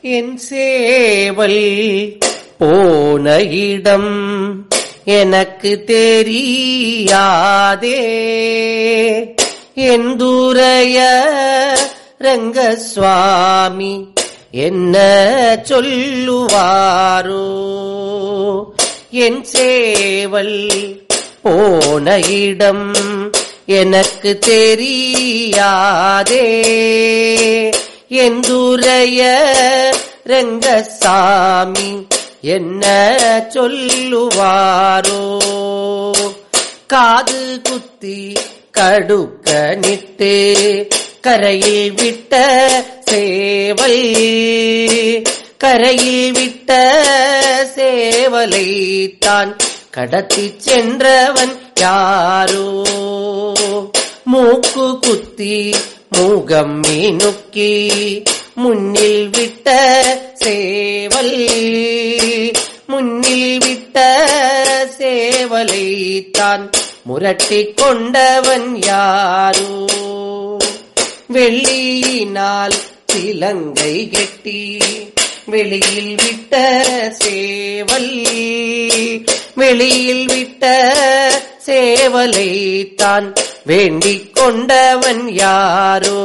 என் சேவல் போன இடம் எனக்கு தெரியாதே, எந்துரைய ரங்கசுவாமி என்ன சொல்லுவாரோ. என் சேவல் போன இடம் எனக்கு தெரியாதே, எந்துரைய ரங்கசாமி என்ன சொல்லுவாரோ. காது குத்தி கடுக்க நிட்டு கரையில் விட்ட சேவல், கரையில் விட்ட சேவலை தான் கடத்தி சென்றவன் யாரோ. மூக்கு குத்தி மூகம் மீனுக்கி முன்னில் விட்ட சேவல், முன்னில் விட்ட சேவலை தான் முரட்டி கொண்டவன் யாரோ. வெள்ளியினால் சிலங்கை கெட்டி வெளியில் விட்ட சேவல், வெளியில் விட்ட சேவலை தான் வேண்டிக் கொண்டவன் யாரோ.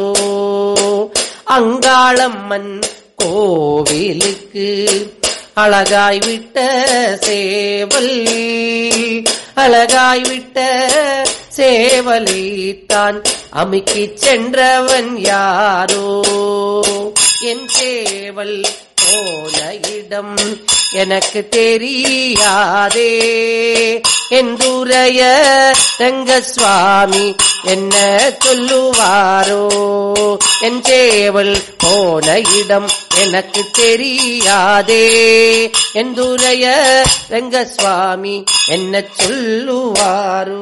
அங்காளம்மன் கோவிலுக்கு அழகாய் விட்ட சேவல், அழகாய் விட்ட சேவலை தான் அமுக்கிச் சென்றவன் யாரோ. என் சேவல் போன இடம் எனக்கு தெரியாதே, எந்துரைய ரங்கசுவாமி என்ன சொல்லுவாரோ. என் சேவல் போன இடம் எனக்கு தெரியாதே, எந்துரைய ரங்கசுவாமி என்ன சொல்லுவாரோ.